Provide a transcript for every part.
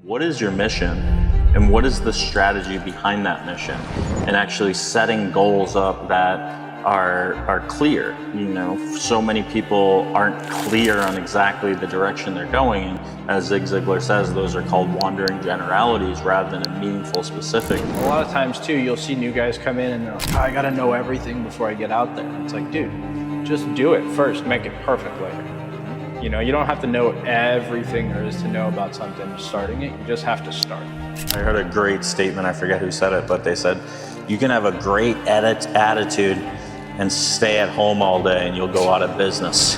What is your mission and what is the strategy behind that mission, and actually setting goals up that are clear. So many people aren't clear on exactly the direction they're going, and as Zig Ziglar says, those are called wandering generalities rather than a meaningful specific. A lot of times too, you'll see new guys come in and they're like, I gotta know everything before I get out there. It's like, dude, just do it first, make it perfect later. You don't have to know everything there is to know about something starting it. You just have to start. I heard a great statement, I forget who said it, but they said, you can have a great attitude and stay at home all day and you'll go out of business.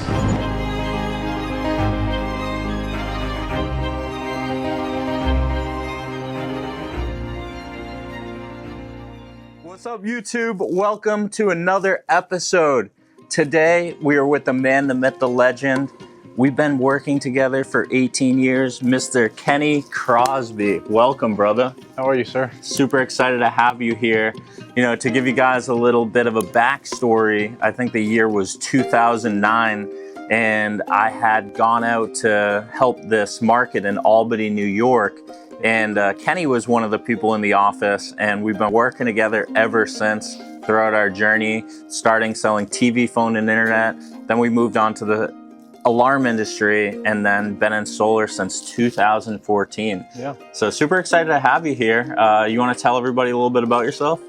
What's up, YouTube? Welcome to another episode. Today, we are with the man, the myth, the legend. We've been working together for 18 years, Mr. Kenny Crosby. Welcome, brother. How are you, sir? Super excited to have you here. To give you guys a little bit of a backstory, I think the year was 2009, and I had gone out to help this market in Albany, New York. And Kenny was one of the people in the office, and we've been working together ever since throughout our journey, starting selling TV, phone, and internet. Then we moved on to the alarm industry, and then been in solar since 2014. Yeah. So super excited to have you here. You want to tell everybody a little bit about yourself?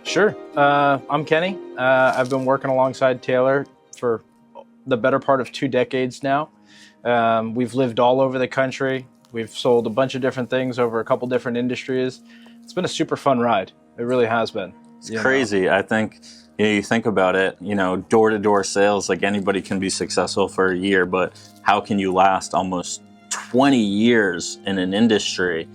Sure. I'm Kenny. I've been working alongside Taylor for the better part of 2 decades now. We've lived all over the country. We've sold a bunch of different things over a couple different industries. It's been a super fun ride. It really has been. It's crazy. I think you think about it, door-to-door sales, like anybody can be successful for a year, but how can you last almost 20 years in an industry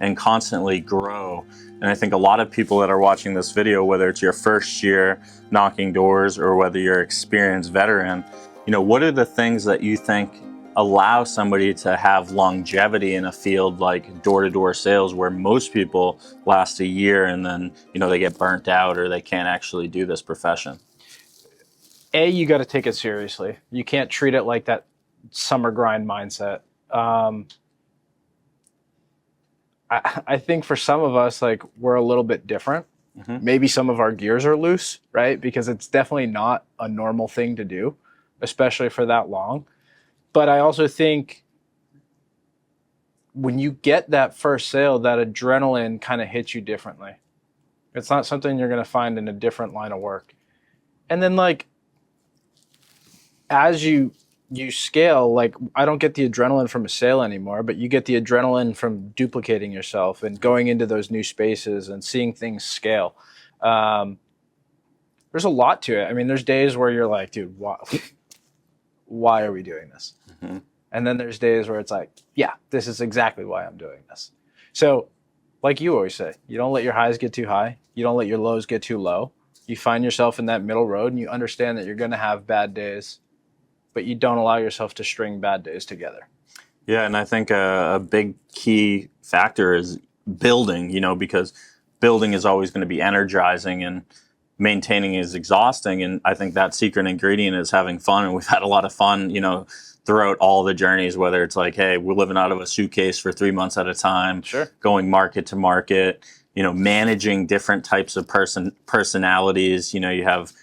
and constantly grow? And I think a lot of people that are watching this video, whether it's your first year knocking doors or whether you're an experienced veteran, what are the things that you think allow somebody to have longevity in a field like door-to-door sales, where most people last a year and then they get burnt out or they can't actually do this profession? You got to take it seriously. You can't treat it like that summer grind mindset. I think for some of us, like, we're a little bit different. Mm-hmm. Maybe some of our gears are loose, right? Because it's definitely not a normal thing to do, especially for that long. But I also think when you get that first sale, that adrenaline kind of hits you differently. It's not something you're going to find in a different line of work. And then, like, as you scale, like, I don't get the adrenaline from a sale anymore, but you get the adrenaline from duplicating yourself and going into those new spaces and seeing things scale. There's a lot to it. I mean, there's days where you're like, dude, why are we doing this? Mm-hmm. And then there's days where it's like, yeah, this is exactly why I'm doing this. So, like you always say, you don't let your highs get too high. You don't let your lows get too low. You find yourself in that middle road, and you understand that you're going to have bad days, but you don't allow yourself to string bad days together. Yeah, and I think a big key factor is building, because building is always going to be energizing and maintaining is exhausting. And I think that secret ingredient is having fun. And we've had a lot of fun, throughout all the journeys, whether it's like, hey, we're living out of a suitcase for 3 months at a time, sure, going market to market, managing different types of personalities. You have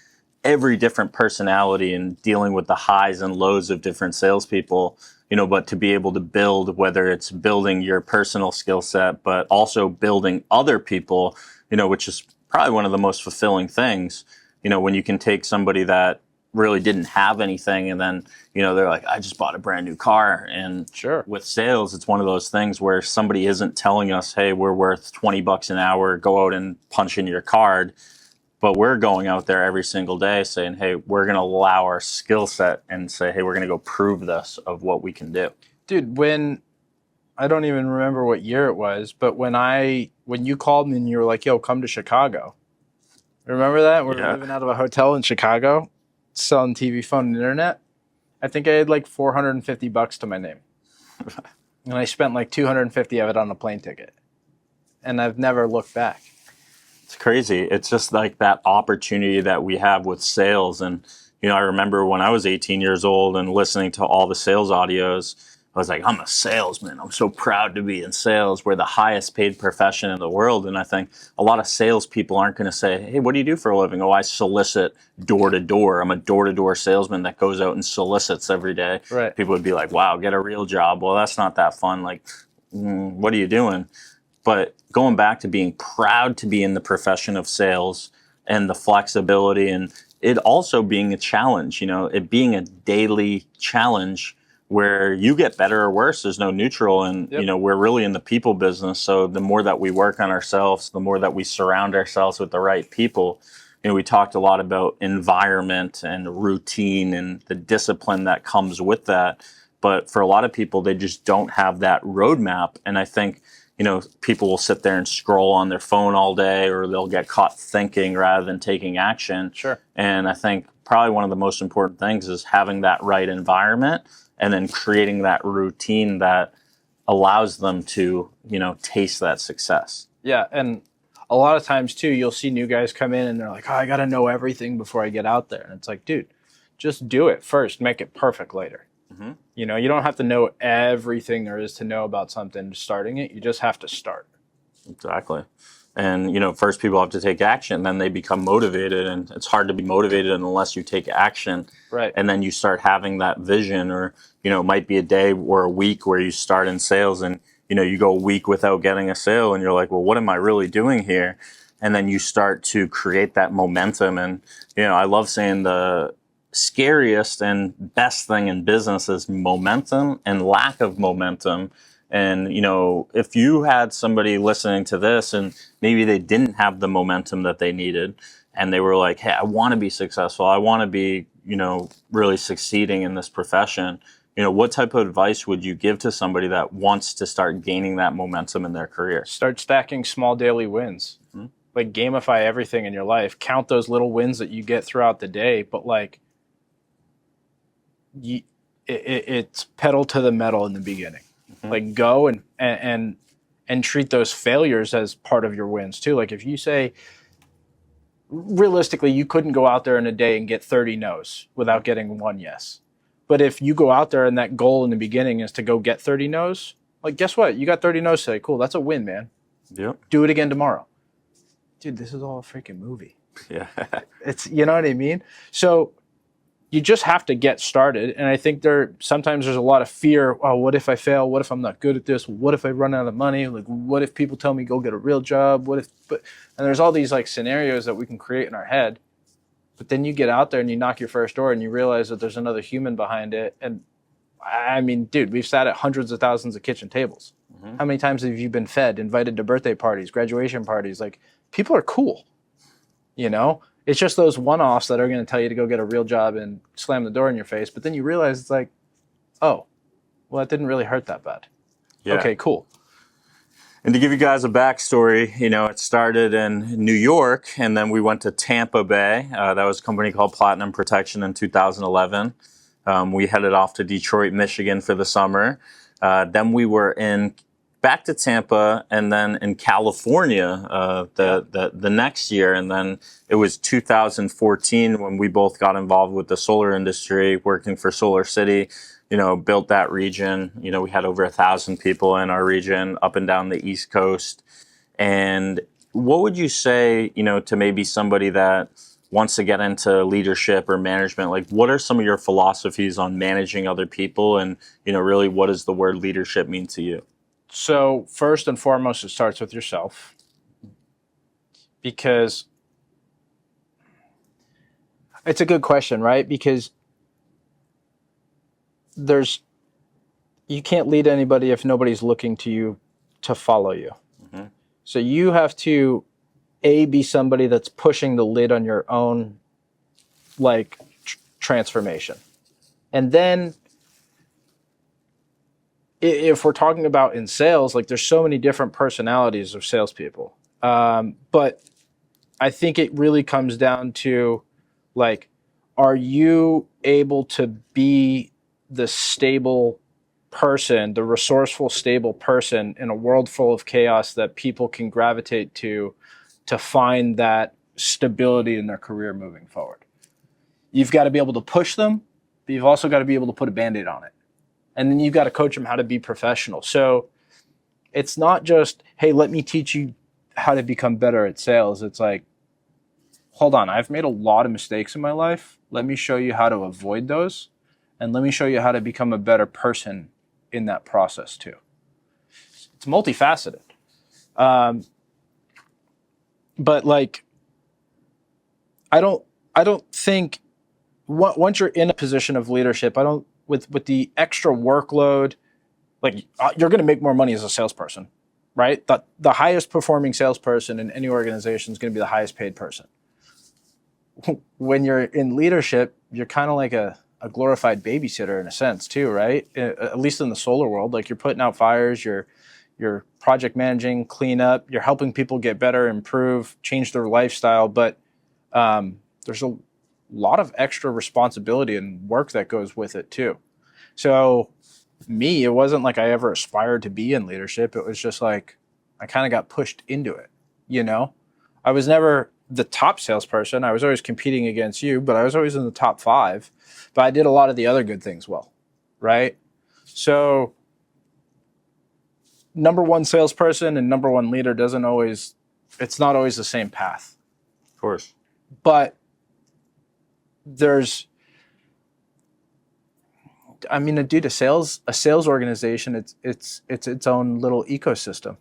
every different personality and dealing with the highs and lows of different salespeople, but to be able to build, whether it's building your personal skill set, but also building other people, which is probably one of the most fulfilling things, when you can take somebody that really didn't have anything and then, they're like, I just bought a brand new car. And sure, with sales, it's one of those things where somebody isn't telling us, hey, we're worth $20 an hour, go out and punch in your card. But we're going out there every single day saying, hey, we're going to allow our skill set and say, hey, we're going to go prove this of what we can do. Dude, I don't even remember what year it was, but when you called me and you were like, yo, come to Chicago. Remember that? We were living out of a hotel in Chicago, selling TV, phone, and internet. I think I had like $450 to my name. And I spent like $250 of it on a plane ticket. And I've never looked back. It's crazy. It's just like that opportunity that we have with sales. And, I remember when I was 18 years old and listening to all the sales audios, I was like, I'm a salesman. I'm so proud to be in sales. We're the highest paid profession in the world. And I think a lot of salespeople aren't going to say, hey, what do you do for a living? Oh, I solicit door to door. I'm a door to door salesman that goes out and solicits every day. Right. People would be like, wow, get a real job. Well, that's not that fun. Like, what are you doing? But going back to being proud to be in the profession of sales and the flexibility, and it also being a challenge, it being a daily challenge where you get better or worse. There's no neutral. And, Yep. we're really in the people business. So the more that we work on ourselves, the more that we surround ourselves with the right people. We talked a lot about environment and routine and the discipline that comes with that. But for a lot of people, they just don't have that roadmap. And I think, people will sit there and scroll on their phone all day, or they'll get caught thinking rather than taking action. Sure. And I think probably one of the most important things is having that right environment and then creating that routine that allows them to, taste that success. Yeah. And a lot of times too, you'll see new guys come in and they're like, oh, I got to know everything before I get out there. And it's like, dude, just do it first, make it perfect later. Mm-hmm. You don't have to know everything there is to know about something starting it. You just have to start. Exactly. And, first people have to take action, then they become motivated, and it's hard to be motivated unless you take action. Right. And then you start having that vision, or, it might be a day or a week where you start in sales and, you go a week without getting a sale and you're like, well, what am I really doing here? And then you start to create that momentum. And, I love saying the scariest and best thing in business is momentum and lack of momentum. And, if you had somebody listening to this and maybe they didn't have the momentum that they needed and they were like, hey, I want to be successful. I want to be, really succeeding in this profession. What type of advice would you give to somebody that wants to start gaining that momentum in their career? Start stacking small daily wins. Mm-hmm. Like gamify everything in your life. Count those little wins that you get throughout the day, but it's pedal to the metal in the beginning. Mm-hmm. Like go and treat those failures as part of your wins too. Like if you say, realistically, you couldn't go out there in a day and get 30 no's without getting one yes. But if you go out there and that goal in the beginning is to go get 30 no's, like guess what? You got 30 no's today. Cool, that's a win, man. Yep. Do it again tomorrow. Dude, this is all a freaking movie. Yeah. It's, you know what I mean? So you just have to get started. And I think sometimes there's a lot of fear. Oh, what if I fail? What if I'm not good at this? What if I run out of money? Like, what if people tell me go get a real job? And there's all these like scenarios that we can create in our head. But then you get out there and you knock your first door and you realize that there's another human behind it. And I mean, dude, we've sat at hundreds of thousands of kitchen tables. Mm-hmm. How many times have you been fed, invited to birthday parties, graduation parties? Like, people are cool, It's just those one-offs that are going to tell you to go get a real job and slam the door in your face. But then you realize it's like, oh, well, that didn't really hurt that bad. Yeah. Okay, cool. And to give you guys a backstory, it started in New York, and then we went to Tampa Bay. That was a company called Platinum Protection in 2011. We headed off to Detroit, Michigan for the summer. Then we were back to Tampa, and then in California the next year. And then it was 2014 when we both got involved with the solar industry, working for Solar City, built that region. We had over 1,000 people in our region up and down the East Coast. And what would you say, to maybe somebody that wants to get into leadership or management? Like, what are some of your philosophies on managing other people? And, really, what does the word leadership mean to you? So first and foremost, it starts with yourself, because it's a good question, right? Because you can't lead anybody if nobody's looking to you to follow you. Mm-hmm. So you have to be somebody that's pushing the lid on your own, transformation. And then if we're talking about in sales, there's so many different personalities of salespeople. But I think it really comes down to, are you able to be the stable person, the resourceful, stable person in a world full of chaos that people can gravitate to find that stability in their career moving forward? You've got to be able to push them, but you've also got to be able to put a Band-Aid on it. And then you've got to coach them how to be professional. So it's not just, hey, let me teach you how to become better at sales. It's like, hold on, I've made a lot of mistakes in my life. Let me show you how to avoid those. And let me show you how to become a better person in that process too. It's multifaceted. But like, I don't think once you're in a position of leadership, with the extra workload, like you're going to make more money as a salesperson, right? The highest performing salesperson in any organization is going to be the highest paid person. When you're in leadership, you're kind of like a glorified babysitter in a sense too, right? At least in the solar world, like you're putting out fires, you're project managing, clean up, you're helping people get better, improve, change their lifestyle. But there's a lot of extra responsibility and work that goes with it too. So me, it wasn't like I ever aspired to be in leadership. It was just like I kind of got pushed into it, you know? I was never the top salesperson. I was always competing against you, but I was always in the top 5. But I did a lot of the other good things well, right? So number one salesperson and number one leader it's not always the same path. Of course. But a sales organization, it's its own little ecosystem.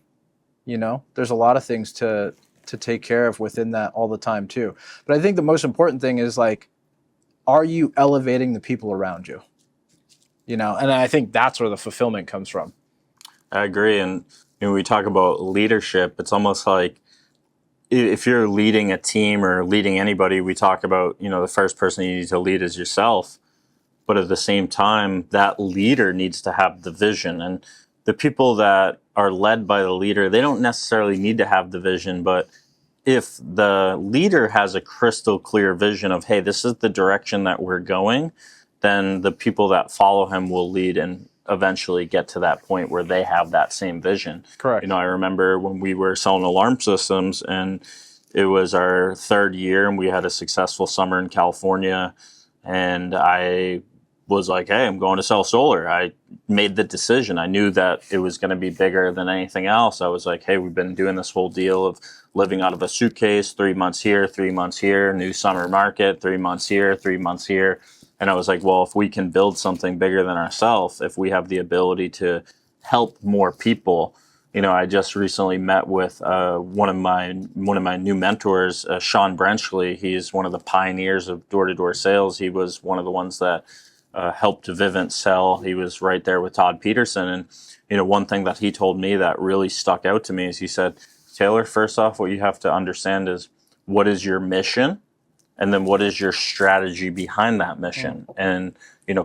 You know, there's a lot of things to take care of within that all the time too. But I think the most important thing is like, are you elevating the people around you? You know, and I think that's where the fulfillment comes from. I agree. And when we talk about leadership, it's almost like if you're leading a team or leading anybody, we talk about, the first person you need to lead is yourself. But at the same time, that leader needs to have the vision. And the people that are led by the leader, they don't necessarily need to have the vision. But if the leader has a crystal clear vision of, hey, this is the direction that we're going, then the people that follow him will lead and eventually get to that point where they have that same vision. Correct. I remember when we were selling alarm systems and it was our 3rd year and we had a successful summer in California, and I was like, hey, I'm going to sell solar. I made the decision. I knew that it was going to be bigger than anything else. I was like, hey, we've been doing this whole deal of living out of a suitcase, 3 months here, 3 months here, new summer market, 3 months here, 3 months here. And I was like, well, if we can build something bigger than ourselves, if we have the ability to help more people, I just recently met with one of my new mentors, Sean Brenchley. He's one of the pioneers of door-to-door sales. He was one of the ones that helped Vivint sell. He was right there with Todd Peterson. And, one thing that he told me that really stuck out to me is he said, Taylor, first off, what you have to understand is what is your mission? And then what is your strategy behind that mission? And,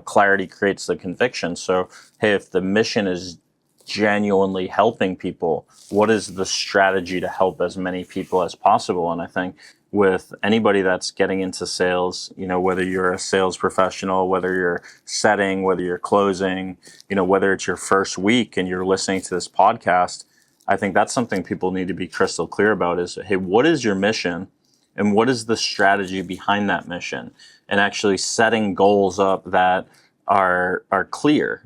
clarity creates the conviction. So, hey, if the mission is genuinely helping people, what is the strategy to help as many people as possible? And I think with anybody that's getting into sales, whether you're a sales professional, whether you're setting, whether you're closing, whether it's your first week and you're listening to this podcast, I think that's something people need to be crystal clear about is, hey, what is your mission? And what is the strategy behind that mission? And actually setting goals up that are clear.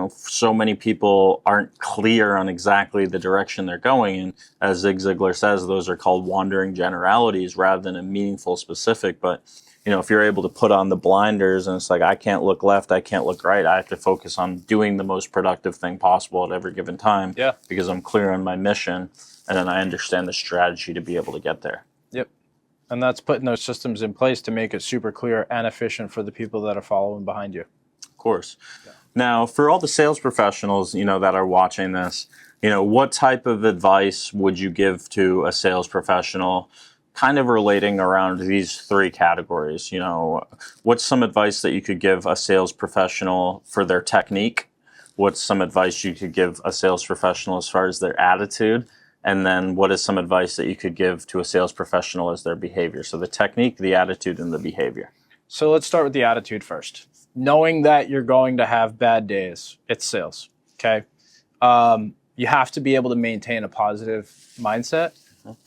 So many people aren't clear on exactly the direction they're going. And as Zig Ziglar says, those are called wandering generalities rather than a meaningful specific. But, if you're able to put on the blinders and it's like, I can't look left, I can't look right. I have to focus on doing the most productive thing possible at every given time. Yeah. Because I'm clear on my mission. And then I understand the strategy to be able to get there. Yep. And that's putting those systems in place to make it super clear and efficient for the people that are following behind you. Of course. Yeah. Now, for all the sales professionals, that are watching this, what type of advice would you give to a sales professional kind of relating around these 3 categories? What's some advice that you could give a sales professional for their technique? What's some advice you could give a sales professional as far as their attitude? And then what is some advice that you could give to a sales professional as their behavior? So the technique, the attitude, and the behavior. So let's start with the attitude first. Knowing that you're going to have bad days, it's sales, okay? You have to be able to maintain a positive mindset,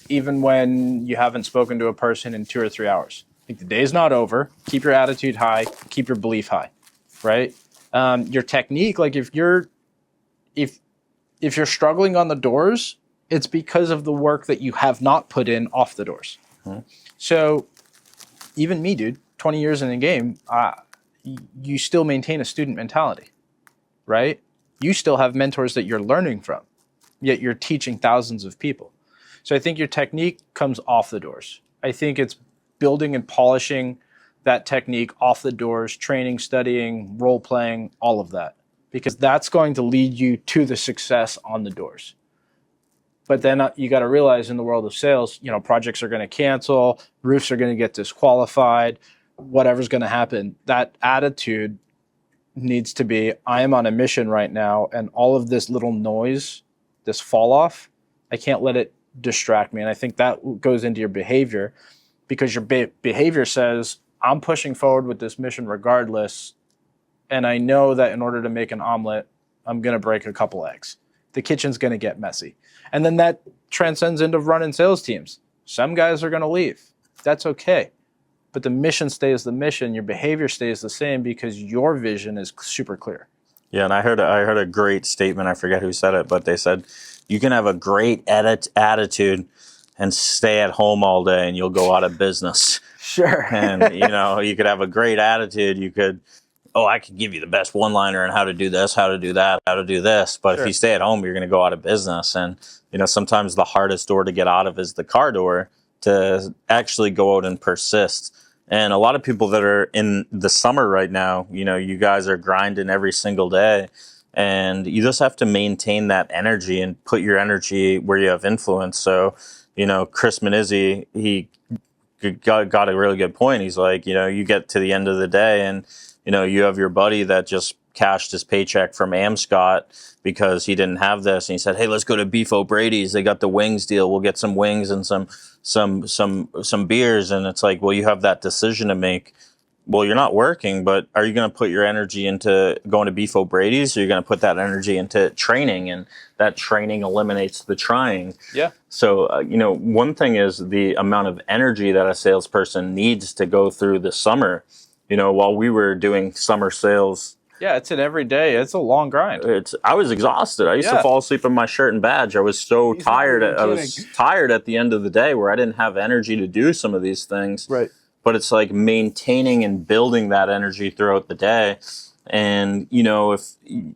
even when you haven't spoken to a person in 2 or 3 hours. Like the day's not over. Keep your attitude high. Keep your belief high, right? Your technique, like if you're struggling on the doors, it's because of the work that you have not put in off the doors. So even me, dude, 20 years in the game, you still maintain a student mentality, right? You still have mentors that you're learning from, yet you're teaching thousands of people. So I think your technique comes off the doors. I think it's building and polishing that technique off the doors, training, studying, role playing, all of that, because that's going to lead you to the success on the doors. But then you got to realize in the world of sales, projects are going to cancel, roofs are going to get disqualified, whatever's going to happen. That attitude needs to be, I am on a mission right now, and all of this little noise, this fall off, I can't let it distract me. And I think that goes into your behavior, because your behavior says, I'm pushing forward with this mission regardless, and I know that in order to make an omelet, I'm going to break a couple eggs. The kitchen's going to get messy. And then that transcends into running sales teams. Some guys are going to leave. That's okay. But the mission stays the mission. Your behavior stays the same because your vision is super clear. Yeah, and I heard a great statement. I forget who said it, but they said, you can have a great attitude and stay at home all day and you'll go out of business. Sure. And, you could have a great attitude. You could, I could give you the best one-liner on how to do this, how to do that, how to do this. But Sure. If you stay at home, you're going to go out of business. And, sometimes the hardest door to get out of is the car door, to actually go out and persist. And a lot of people that are in the summer right now, you guys are grinding every single day. And you just have to maintain that energy and put your energy where you have influence. So, Chris Manizzi, he got a really good point. He's like, you get to the end of the day and, you have your buddy that just cashed his paycheck from Amscott because he didn't have this. And he said, hey, let's go to Beef O'Brady's. They got the wings deal. We'll get some wings and some beers. And it's like, well, you have that decision to make. Well, you're not working, but are you going to put your energy into going to Beef O'Brady's, or you're going to put that energy into training? And that training eliminates the trying. Yeah. So, one thing is the amount of energy that a salesperson needs to go through the summer. While we were doing summer sales. Yeah, it's an every day. It's a long grind. I was exhausted. I used to fall asleep in my shirt and badge. I was so tired. I was tired at the end of the day where I didn't have energy to do some of these things. Right. But it's like maintaining and building that energy throughout the day. And, if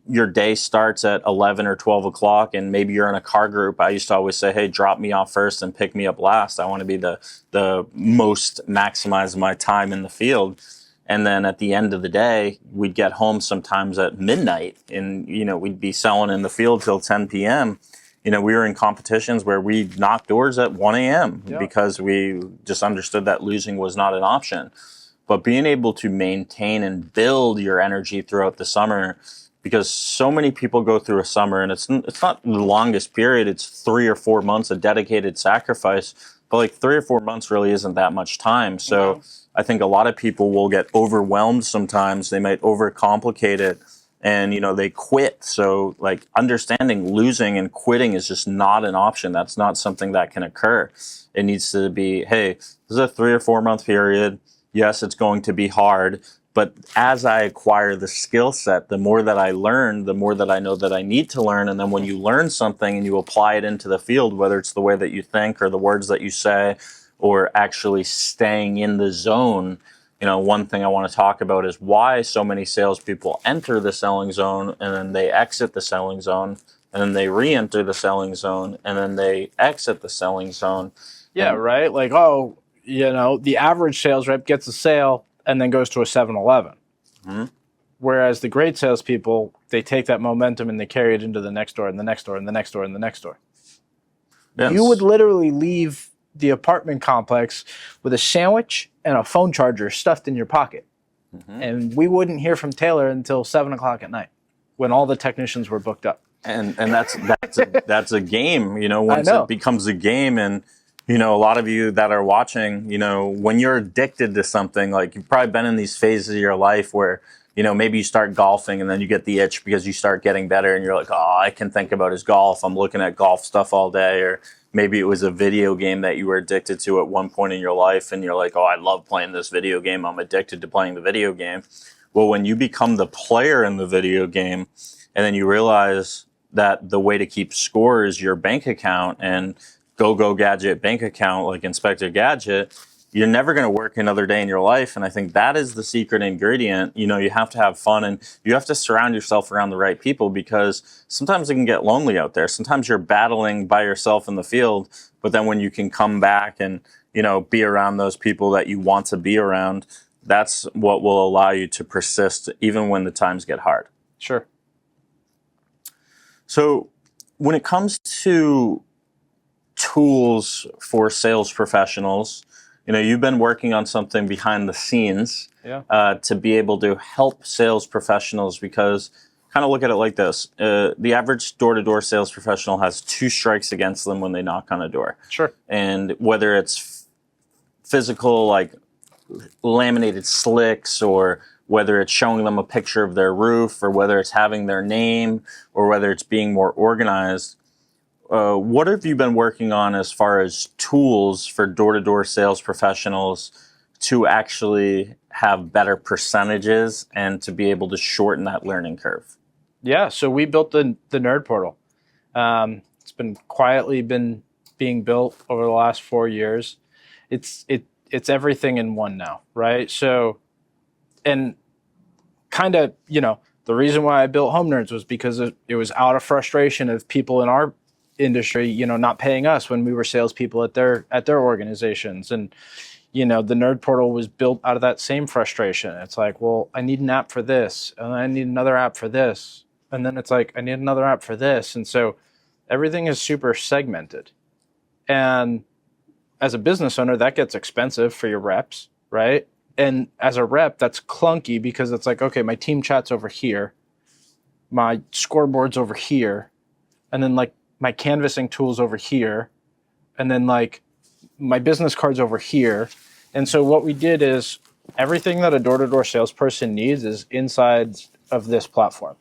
your day starts at 11 or 12 o'clock and maybe you're in a car group, I used to always say, hey, drop me off first and pick me up last. I want to be the most maximize my time in the field. And then at the end of the day, we'd get home sometimes at midnight and, we'd be selling in the field till 10 p.m. We were in competitions where we knocked doors at 1 a.m. because we just understood that losing was not an option. But being able to maintain and build your energy throughout the summer, because so many people go through a summer and it's not the longest period. It's 3 or 4 months of dedicated sacrifice, but like 3 or 4 months really isn't that much time. So I think a lot of people will get overwhelmed sometimes. They might overcomplicate it and, they quit. So like understanding losing and quitting is just not an option. That's not something that can occur. It needs to be, hey, this is a 3 or 4 month period. Yes, it's going to be hard. But as I acquire the skill set, the more that I learn, the more that I know that I need to learn. And then when you learn something and you apply it into the field, whether it's the way that you think or the words that you say, or actually staying in the zone. One thing I want to talk about is why so many salespeople enter the selling zone and then they exit the selling zone and then they re-enter the selling zone and then they exit the selling zone. Yeah, right? Like, the average sales rep gets a sale and then goes to a 7-Eleven. Mm-hmm. Whereas the great salespeople, they take that momentum and they carry it into the next door and the next door and the next door and the next door. Yes. You would literally leave the apartment complex with a sandwich and a phone charger stuffed in your pocket. Mm-hmm. And we wouldn't hear from Taylor until 7 o'clock at night when all the technicians were booked up. And that's a game, once it becomes a game. And, a lot of you that are watching, when you're addicted to something, like you've probably been in these phases of your life where, maybe you start golfing and then you get the itch because you start getting better and you're like, oh, I can think about is golf. I'm looking at golf stuff all day. Or maybe it was a video game that you were addicted to at one point in your life and you're like, oh, I love playing this video game. I'm addicted to playing the video game. Well, when you become the player in the video game, and then you realize that the way to keep score is your bank account and go gadget bank account like Inspector Gadget, you're never going to work another day in your life. And I think that is the secret ingredient. You know, you have to have fun, and you have to surround yourself around the right people, because sometimes it can get lonely out there. Sometimes you're battling by yourself in the field, but then when you can come back and, you know, be around those people that you want to be around, that's what will allow you to persist even when the times get hard. Sure. So when it comes to tools for sales professionals, you know, you've been working on something behind the scenes to be able to help sales professionals, because kind of look at it like this. The average door-to-door sales professional has 2 strikes against them when they knock on a door. Sure. And whether it's physical, like laminated slicks, or whether it's showing them a picture of their roof, or whether it's having their name, or whether it's being more organized, what have you been working on as far as tools for door-to-door sales professionals to actually have better percentages and to be able to shorten that learning curve? Yeah, so we built the Nerd Portal. It's been quietly being built over the last 4 years. It's everything in one now, right? So, and kind of, you know, the reason why I built Home Nerds was because it was out of frustration of people in our industry, you know, not paying us when we were salespeople at their organizations. And, you know, the Nerd Portal was built out of that same frustration. It's like, well, I need an app for this, and I need another app for this. And then it's like, I need another app for this. And so everything is super segmented. And as a business owner, that gets expensive for your reps, right? And as a rep, that's clunky, because it's like, okay, my team chat's over here, my scoreboard's over here, and then like my canvassing tool's over here, and then like my business card's over here. And so what we did is everything that a door-to-door salesperson needs is inside of this platform.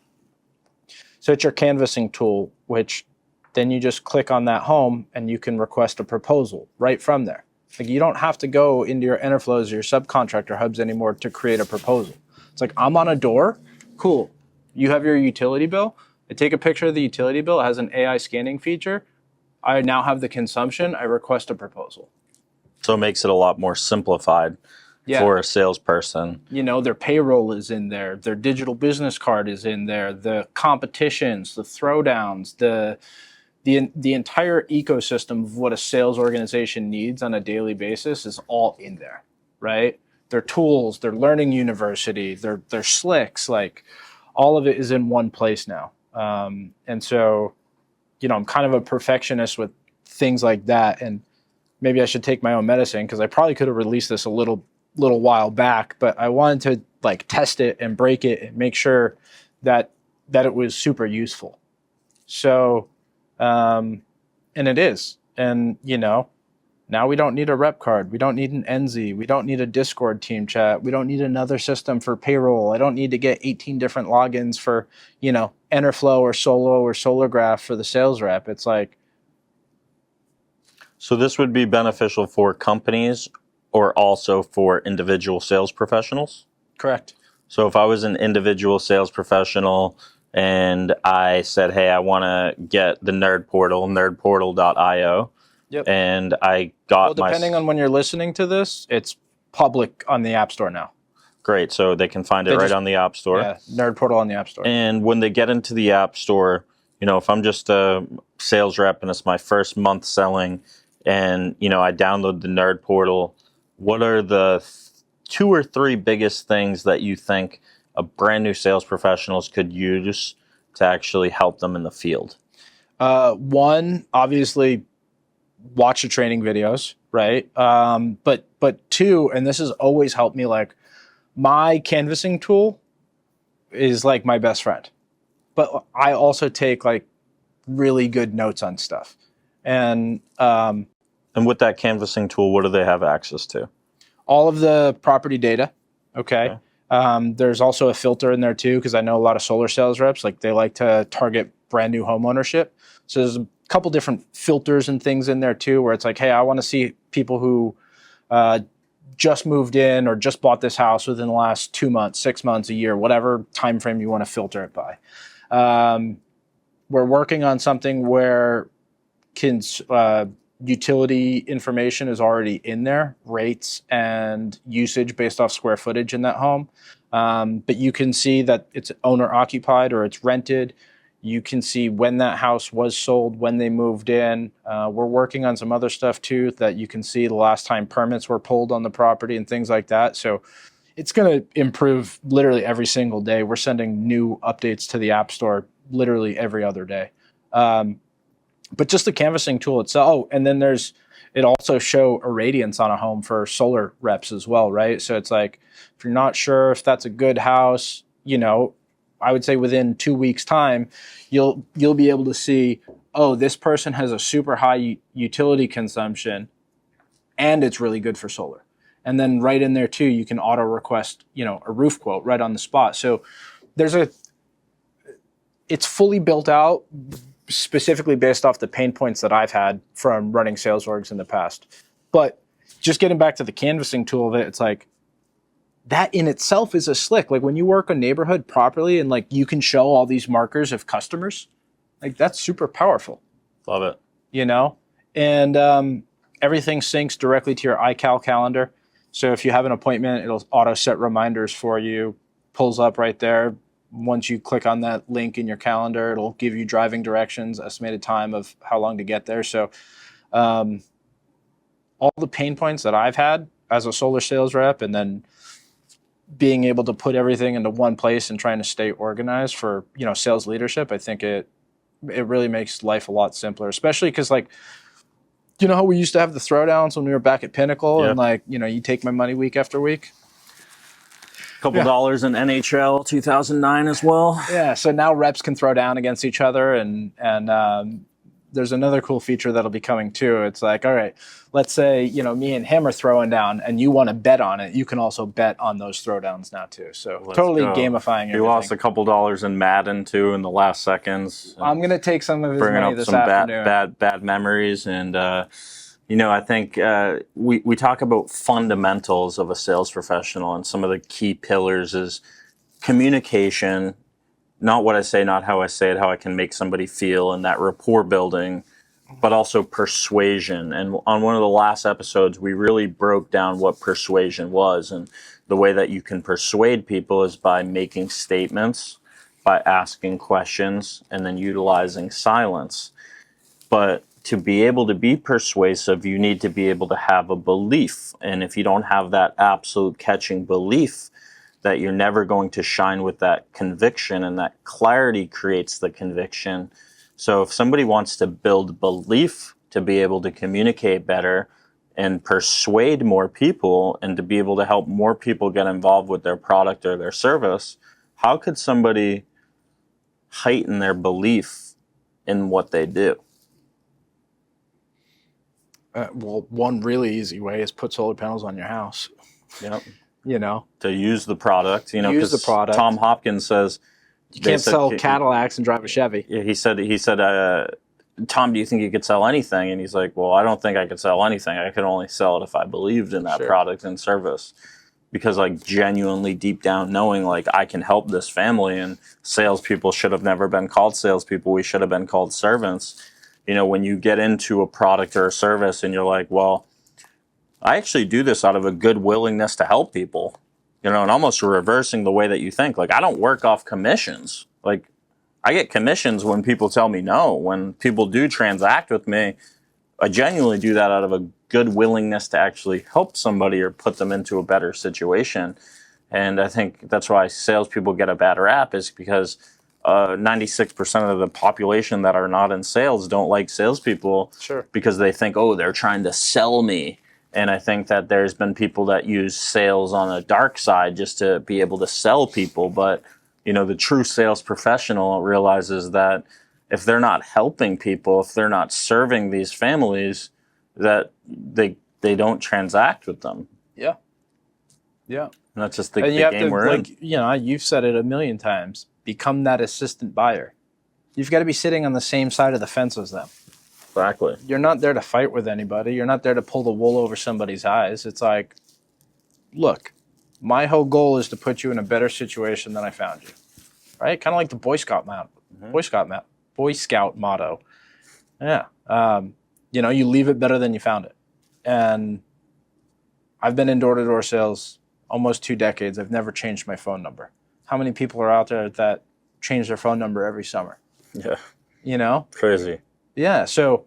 So it's your canvassing tool, which then you just click on that home and you can request a proposal right from there. Like, you don't have to go into your Enterflows or your subcontractor hubs anymore to create a proposal. It's like, I'm on a door. Cool. You have your utility bill. I take a picture of the utility bill. It has an AI scanning feature. I now have the consumption. I request a proposal. So it makes it a lot more simplified for a salesperson. You know, their payroll is in there. Their digital business card is in there. The competitions, the throwdowns, the entire ecosystem of what a sales organization needs on a daily basis is all in there, right? Their tools, their learning university, their slicks, like all of it is in one place now. And so, you know, I'm kind of a perfectionist with things like that. And maybe I should take my own medicine, because I probably could have released this a little while back, but I wanted to like test it and break it and make sure that it was super useful. So, and it is. And, you know, now we don't need a rep card. We don't need an NZ. We don't need a Discord team chat. We don't need another system for payroll. I don't need to get 18 different logins for, you know, Enterflow or Solo or SolarGraph for the sales rep. It's like. So this would be beneficial for companies or also for individual sales professionals? Correct. So if I was an individual sales professional and I said, hey, I want to get the Nerd Portal, nerdportal.io, and I got depending on when you're listening to this, it's public on the App Store now. Great, so they can find it right on the App Store. Yeah, Nerd Portal on the App Store. And when they get into the App Store, you know, if I'm just a sales rep and it's my first month selling, and, you know, I download the Nerd Portal, what are the 2 or 3 biggest things that you think a brand new sales professionals could use to actually help them in the field? One, obviously, watch the training videos, right? But 2, and this has always helped me, like, my canvassing tool is like my best friend. But I also take like really good notes on stuff. And with that canvassing tool, what do they have access to? All of the property data. Okay. There's also a filter in there too, because I know a lot of solar sales reps, like they like to target brand new home ownership. So there's a couple different filters and things in there too, where it's like, hey, I want to see people who just moved in or just bought this house within the last 2 months, 6 months, a year, whatever time frame you want to filter it by. We're working on something where utility information is already in there, rates and usage based off square footage in that home. But you can see that it's owner occupied or it's rented. You can see when that house was sold, when they moved in. We're working on some other stuff too that you can see the last time permits were pulled on the property and things like that. So it's going to improve literally every single day. We're sending new updates to the App Store literally every other day. But just the canvassing tool itself. Oh, and then it also show irradiance on a home for solar reps as well, right? So it's like, if you're not sure if that's a good house, I would say within 2 weeks' time, you'll be able to see, oh, this person has a super high utility consumption, and it's really good for solar. And then right in there too, you can auto request, a roof quote right on the spot. So it's fully built out, specifically based off the pain points that I've had from running sales orgs in the past. But just getting back to the canvassing tool of it, it's like, that in itself is a slick. Like when you work a neighborhood properly and like you can show all these markers of customers, like that's super powerful. Love it. And everything syncs directly to your iCal calendar. So if you have an appointment, it'll auto set reminders for you, pulls up right there. Once you click on that link in your calendar, it'll give you driving directions, estimated time of how long to get there. So all the pain points that I've had as a solar sales rep, and then being able to put everything into one place and trying to stay organized for, sales leadership, I think it really makes life a lot simpler, especially because like, how we used to have the throwdowns when we were back at Pinnacle and you take my money week after week. Couple dollars in NHL 2009 as well. Yeah, so now reps can throw down against each other, and there's another cool feature that'll be coming too. It's like, all right, let's say me and him are throwing down, and you want to bet on it. You can also bet on those throwdowns now too. So totally gamifying everything. You lost a couple dollars in Madden too in the last seconds. I'm gonna take some of his bringing money up this some afternoon. bad memories, and I think we talk about fundamentals of a sales professional, and some of the key pillars is communication. Not what I say, not how I say it, how I can make somebody feel, and that rapport building, but also persuasion. And on one of the last episodes, we really broke down what persuasion was. And the way that you can persuade people is by making statements, by asking questions, and then utilizing silence. But to be able to be persuasive, you need to be able to have a belief. And if you don't have that absolute catching belief, that you're never going to shine with that conviction, and that clarity creates the conviction. So if somebody wants to build belief to be able to communicate better and persuade more people and to be able to help more people get involved with their product or their service, how could somebody heighten their belief in what they do? Well, one really easy way is put solar panels on your house. Yep. To use the product, use the product. Tom Hopkins says you can't sell Cadillacs and drive a Chevy. Yeah, he said, Tom, do you think you could sell anything? And he's like, well, I don't think I could sell anything. I could only sell it if I believed in that product and service. Because like genuinely deep down knowing like I can help this family, and salespeople should have never been called salespeople. We should have been called servants. When you get into a product or a service and you're like, well, I actually do this out of a good willingness to help people, and almost reversing the way that you think. Like, I don't work off commissions. Like, I get commissions when people tell me no. When people do transact with me, I genuinely do that out of a good willingness to actually help somebody or put them into a better situation. And I think that's why salespeople get a bad rap, is because 96% of the population that are not in sales don't like salespeople because they think, oh, they're trying to sell me. And I think that there's been people that use sales on a dark side just to be able to sell people. But, the true sales professional realizes that if they're not helping people, if they're not serving these families, that they don't transact with them. Yeah. Yeah. And that's just the game we're in. You've said it a million times. Become that assistant buyer. You've got to be sitting on the same side of the fence as them. Exactly. You're not there to fight with anybody. You're not there to pull the wool over somebody's eyes. It's like, look, my whole goal is to put you in a better situation than I found you, right? Kind of like the Boy Scout motto. Yeah. You leave it better than you found it. And I've been in door-to-door sales almost 2 decades. I've never changed my phone number. How many people are out there that change their phone number every summer? Yeah. Crazy. Yeah. So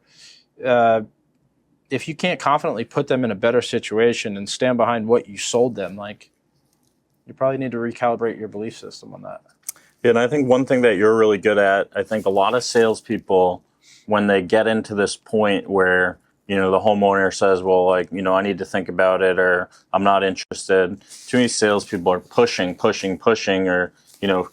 if you can't confidently put them in a better situation and stand behind what you sold them, like, you probably need to recalibrate your belief system on that. Yeah, and I think one thing that you're really good at, I think a lot of salespeople, when they get into this point where, the homeowner says, well, like, I need to think about it, or I'm not interested. Too many salespeople are pushing, or,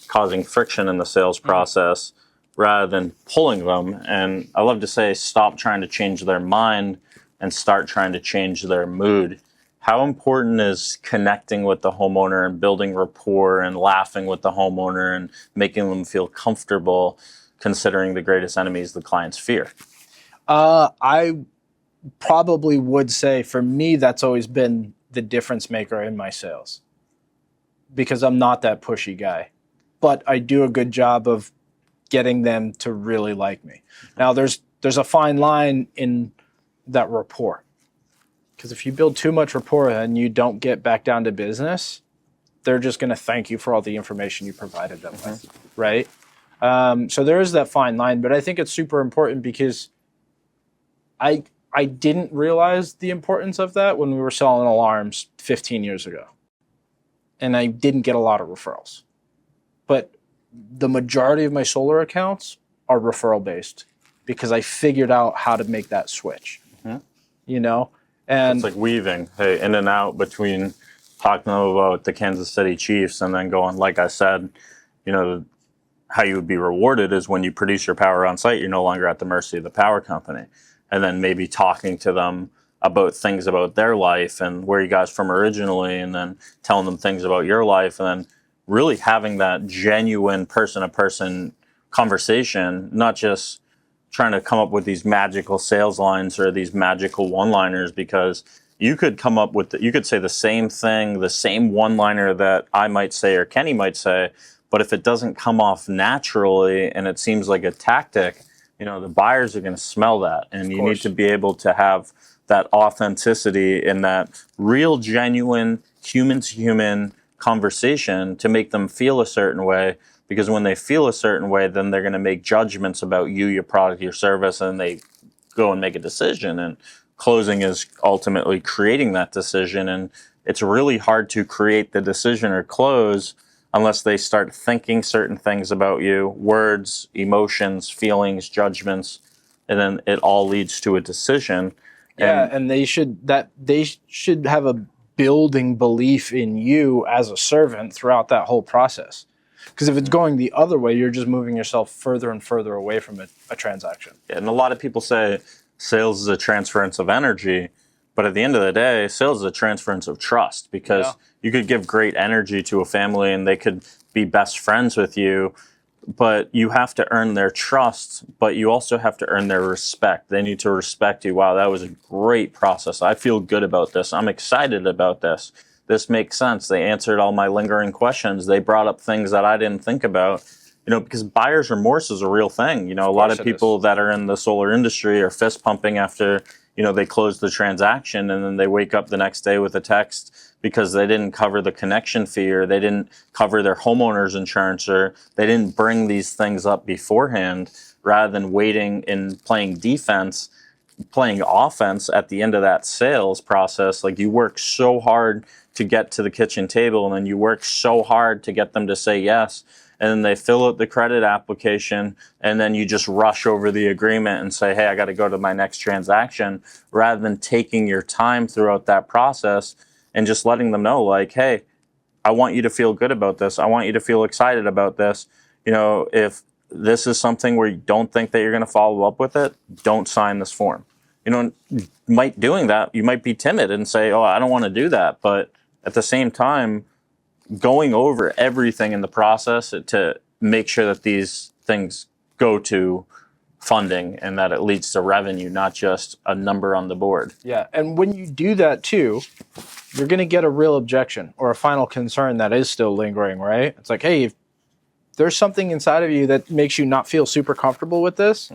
causing friction in the sales process rather than pulling them. And I love to say, stop trying to change their mind and start trying to change their mood. How important is connecting with the homeowner and building rapport and laughing with the homeowner and making them feel comfortable, considering the greatest enemy is the client's fear? I probably would say, for me, that's always been the difference maker in my sales, because I'm not that pushy guy, but I do a good job of getting them to really like me. Now, there's a fine line in that rapport. Because if you build too much rapport and you don't get back down to business, they're just going to thank you for all the information you provided them with, right? So there is that fine line, but I think it's super important because I didn't realize the importance of that when we were selling alarms 15 years ago. And I didn't get a lot of referrals. But the majority of my solar accounts are referral based because I figured out how to make that switch, And it's like weaving, in and out between talking about the Kansas City Chiefs and then going, like I said, how you would be rewarded is when you produce your power on site, you're no longer at the mercy of the power company. And then maybe talking to them about things about their life and where you guys from originally, and then telling them things about your life, and then really having that genuine person-to-person conversation, not just trying to come up with these magical sales lines or these magical one-liners, because you could come up with, you could say the same thing, the same one-liner that I might say or Kenny might say, but if it doesn't come off naturally and it seems like a tactic, the buyers are going to smell that. And you need to be able to have that authenticity and that real, genuine, human-to-human conversation to make them feel a certain way. Because when they feel a certain way, then they're going to make judgments about you, your product, your service, and they go and make a decision. And closing is ultimately creating that decision. And it's really hard to create the decision or close unless they start thinking certain things about you, words, emotions, feelings, judgments, and then it all leads to a decision. Yeah, and they should have a building belief in you as a servant throughout that whole process. Because if it's going the other way, you're just moving yourself further and further away from a transaction. Yeah, and a lot of people say sales is a transference of energy, but at the end of the day, sales is a transference of trust, because you could give great energy to a family and they could be best friends with you, but you have to earn their trust, but you also have to earn their respect. They need to respect you. Wow, that was a great process. I feel good about this. I'm excited about this. This makes sense. They answered all my lingering questions. They brought up things that I didn't think about, because buyer's remorse is a real thing. A lot of people that are in the solar industry are fist pumping after, they close the transaction, and then they wake up the next day with a text because they didn't cover the connection fee, or they didn't cover their homeowner's insurance, or they didn't bring these things up beforehand, rather than waiting and playing defense, playing offense at the end of that sales process. Like, you work so hard to get to the kitchen table, and then you work so hard to get them to say yes, and then they fill out the credit application, and then you just rush over the agreement and say, hey, I got to go to my next transaction, rather than taking your time throughout that process and just letting them know, like, hey, I want you to feel good about this. I want you to feel excited about this. If this is something where you don't think that you're going to follow up with it, don't sign this form. Might doing that, you might be timid and say, oh, I don't want to do that. But at the same time, going over everything in the process to make sure that these things go to funding and that it leads to revenue, not just a number on the board. Yeah, and when you do that too, you're going to get a real objection or a final concern that is still lingering, right? It's like, hey, if there's something inside of you that makes you not feel super comfortable with this,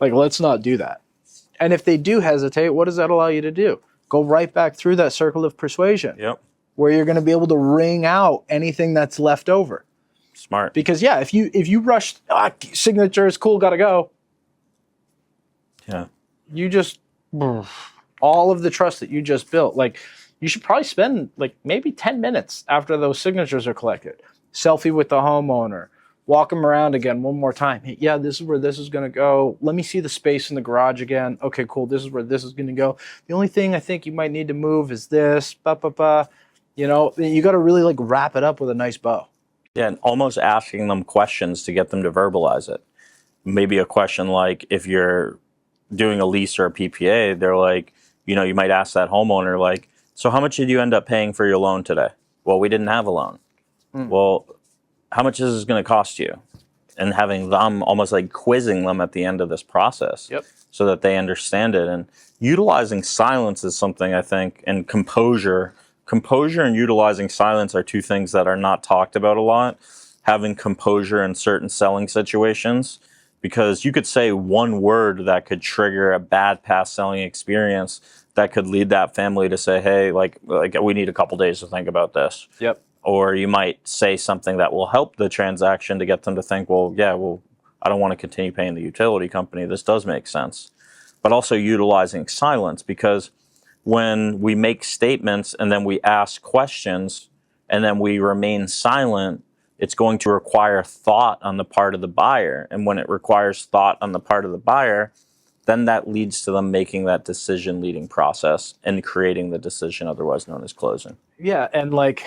like, let's not do that. And if they do hesitate, what does that allow you to do? Go right back through that circle of persuasion. Yep. Where you're going to be able to wring out anything that's left over. Smart. Because yeah, if you rush, signatures, cool, gotta go. Yeah. You just, all of the trust that you just built, like, you should probably spend like maybe 10 minutes after those signatures are collected. Selfie with the homeowner, walk them around again one more time. Hey, yeah, this is where this is gonna go. Let me see the space in the garage again. Okay, cool, this is where this is gonna go. The only thing I think you might need to move is this, You know, you gotta really like wrap it up with a nice bow. Yeah, and almost asking them questions to get them to verbalize it. Maybe a question like, if you're doing a lease or a PPA, they're like, you might ask that homeowner, like, so how much did you end up paying for your loan today? Well, we didn't have a loan. Well, how much is this going to cost you? And having them almost like quizzing them at the end of this process. Yep. So that they understand it. And utilizing silence is something, I think, and composure and utilizing silence are two things that are not talked about a lot. Having composure in certain selling situations, because you could say one word that could trigger a bad past selling experience that could lead that family to say, hey, like we need a couple days to think about this. Yep. Or you might say something that will help the transaction to get them to think, I don't want to continue paying the utility company. This does make sense. But also utilizing silence, because when we make statements and then we ask questions and then we remain silent, it's going to require thought on the part of the buyer. And when it requires thought on the part of the buyer, then that leads to them making that decision leading process and creating the decision, otherwise known as closing. Yeah, and like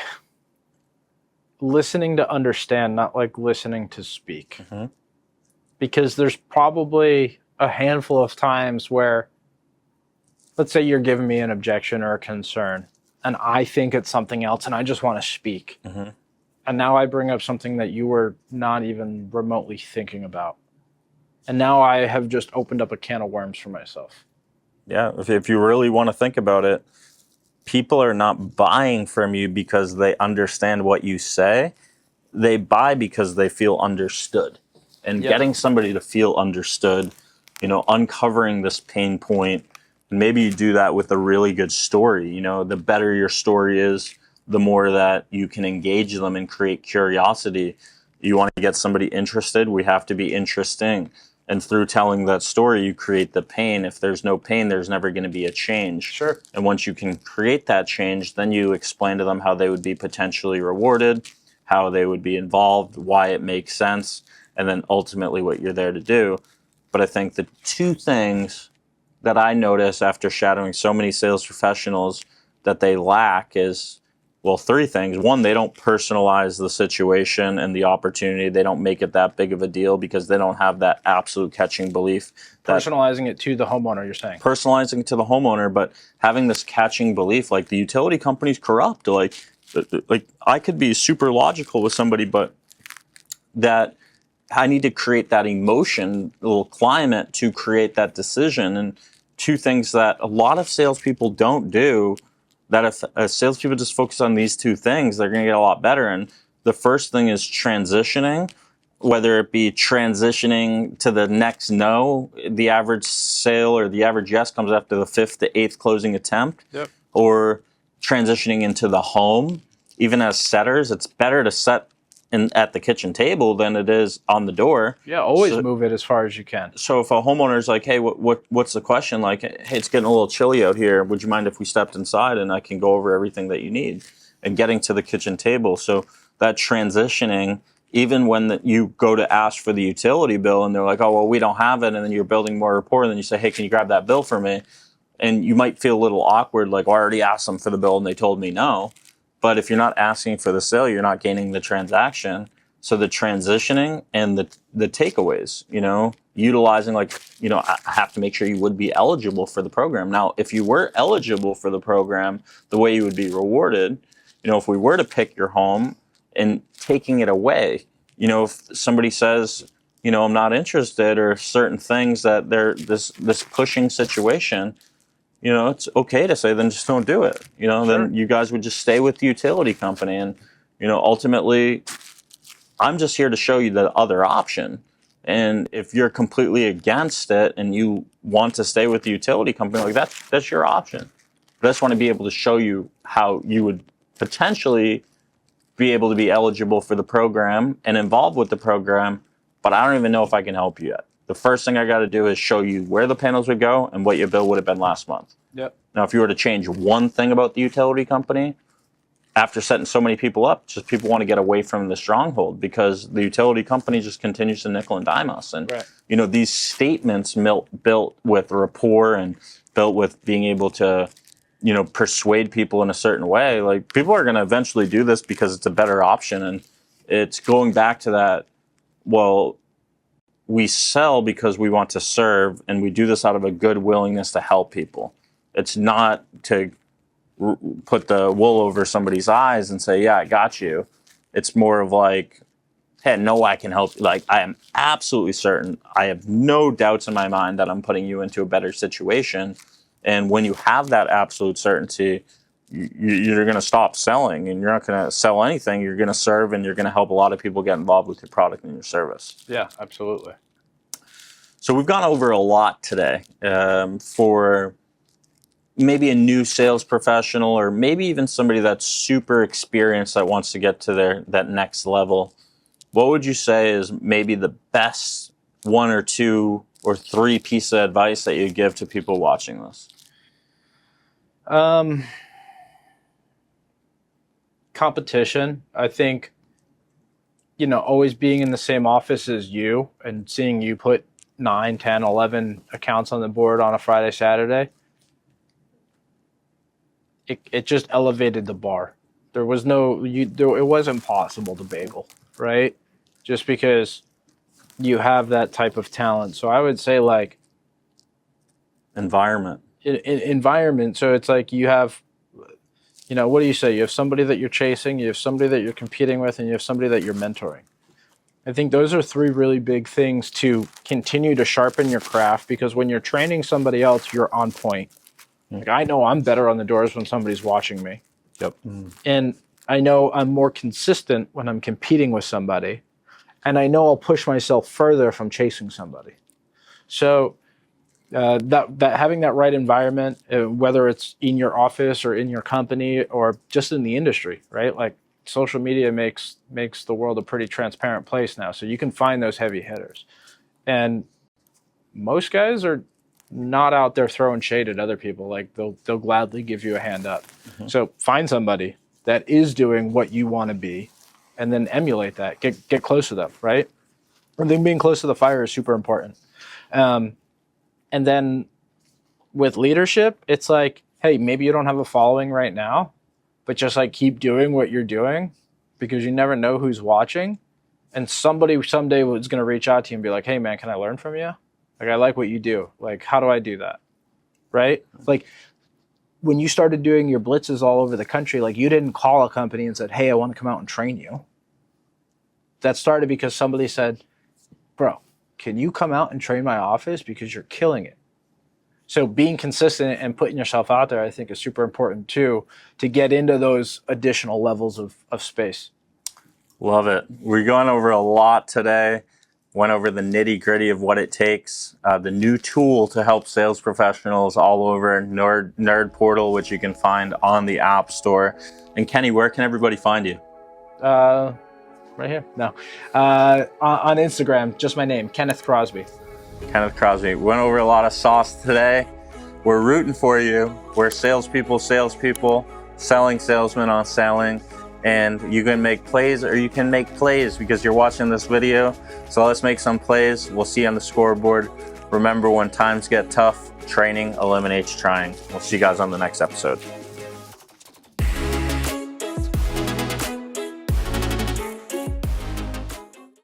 listening to understand, not like listening to speak. Mm-hmm. Because there's probably a handful of times where, let's say you're giving me an objection or a concern, and I think it's something else, and I just want to speak. Mm-hmm. And now I bring up something that you were not even remotely thinking about. And now I have just opened up a can of worms for myself. Yeah, if you really want to think about it, people are not buying from you because they understand what you say. They buy because they feel understood. And getting somebody to feel understood, uncovering this pain point, and maybe you do that with a really good story. The better your story is, the more that you can engage them and create curiosity. You want to get somebody interested, we have to be interesting. And through telling that story, you create the pain. If there's no pain, there's never going to be a change. Sure. And once you can create that change, then you explain to them how they would be potentially rewarded, how they would be involved, why it makes sense, and then ultimately what you're there to do. But I think the two things that I notice after shadowing so many sales professionals that they lack is, three things. One, they don't personalize the situation and the opportunity. They don't make it that big of a deal because they don't have that absolute catching belief. Personalizing it to the homeowner, you're saying? Personalizing it to the homeowner, but having this catching belief, like the utility company's corrupt. Like I could be super logical with somebody, but that I need to create that emotion, little climate to create that decision. And two things that a lot of salespeople don't do, that if salespeople just focus on these two things, they're going to get a lot better. And the first thing is transitioning, whether it be transitioning to the next no, the average sale or the average yes comes after the 5th to 8th closing attempt, or transitioning into the home. Even as setters, it's better to set at the kitchen table than it is on the door. Yeah, always move it as far as you can. So if a homeowner's like, hey, what's the question? Like, hey, it's getting a little chilly out here. Would you mind if we stepped inside and I can go over everything that you need? And getting to the kitchen table. So that transitioning, even when you go to ask for the utility bill and they're like, oh, well, we don't have it. And then you're building more rapport. And then you say, hey, can you grab that bill for me? And you might feel a little awkward, like, well, I already asked them for the bill and they told me no. But if you're not asking for the sale, you're not gaining the transaction. So the transitioning and the takeaways, utilizing I have to make sure you would be eligible for the program. Now, if you were eligible for the program, the way you would be rewarded, if we were to pick your home and taking it away, if somebody says, I'm not interested, or certain things that they're this pushing situation, it's okay to say, then just don't do it. Sure. Then you guys would just stay with the utility company. And, ultimately, I'm just here to show you the other option. And if you're completely against it and you want to stay with the utility company, like that's your option. But I just want to be able to show you how you would potentially be able to be eligible for the program and involved with the program, but I don't even know if I can help you yet. The first thing I got to do is show you where the panels would go and what your bill would have been last month. Yep. Now, if you were to change one thing about the utility company, after setting so many people up, just people want to get away from the stronghold because the utility company just continues to nickel and dime us. And, right. These statements built with rapport and built with being able to, persuade people in a certain way, like people are going to eventually do this because it's a better option. And it's going back to that, well, we sell because we want to serve, and we do this out of a good willingness to help people. It's not to put the wool over somebody's eyes and say, yeah, I got you. It's more of like, hey, no, I can help. Like, I am absolutely certain. I have no doubts in my mind that I'm putting you into a better situation. And when you have that absolute certainty, you're going to stop selling, and you're not going to sell anything. You're going to serve, and you're going to help a lot of people get involved with your product and your service. Yeah, absolutely. So we've gone over a lot today for maybe a new sales professional, or maybe even somebody that's super experienced that wants to get to that next level. What would you say is maybe the best 1 or 2 or 3 pieces of advice that you give to people watching this? Competition. I think, always being in the same office as you and seeing you put 9, 10, 11 accounts on the board on a Friday, Saturday, it just elevated the bar. There was it wasn't possible to bagel, right? Just because you have that type of talent. So I would say, like, environment. Environment. So it's like you have, what do you say? You have somebody that you're chasing, you have somebody that you're competing with, and you have somebody that you're mentoring. I think those are 3 really big things to continue to sharpen your craft, because when you're training somebody else, you're on point. Like, I know I'm better on the doors when somebody's watching me. Yep. And I know I'm more consistent when I'm competing with somebody. And I know I'll push myself further if I'm chasing somebody. So that having that right environment, whether it's in your office or in your company or just in the industry, right? Like, social media makes the world a pretty transparent place now. So you can find those heavy hitters. And most guys are not out there throwing shade at other people. Like, they'll gladly give you a hand up. Mm-hmm. So find somebody that is doing what you want to be, and then emulate that. Get close to them, right? I think being close to the fire is super important. And then with leadership, it's like, hey, maybe you don't have a following right now, but just like keep doing what you're doing, because you never know who's watching. And somebody someday is going to reach out to you and be like, hey, man, can I learn from you? Like, I like what you do. Like, how do I do that? Right? Like, when you started doing your blitzes all over the country, like, you didn't call a company and said, hey, I want to come out and train you. That started because somebody said, bro, can you come out and train my office, because you're killing it? So being consistent and putting yourself out there, I think, is super important too, to get into those additional levels of space. Love it. We're going over a lot today. Went over the nitty gritty of what it takes, the new tool to help sales professionals all over Nerd Portal, which you can find on the App Store. And Kenny, where can everybody find you? Right here. No. On Instagram, just my name, Kenneth Crosby. Kenneth Crosby. We went over a lot of sauce today. We're rooting for you. We're salespeople, selling salesmen on selling. And you can make plays, or you can make plays because you're watching this video. So let's make some plays. We'll see you on the scoreboard. Remember, when times get tough, training eliminates trying. We'll see you guys on the next episode.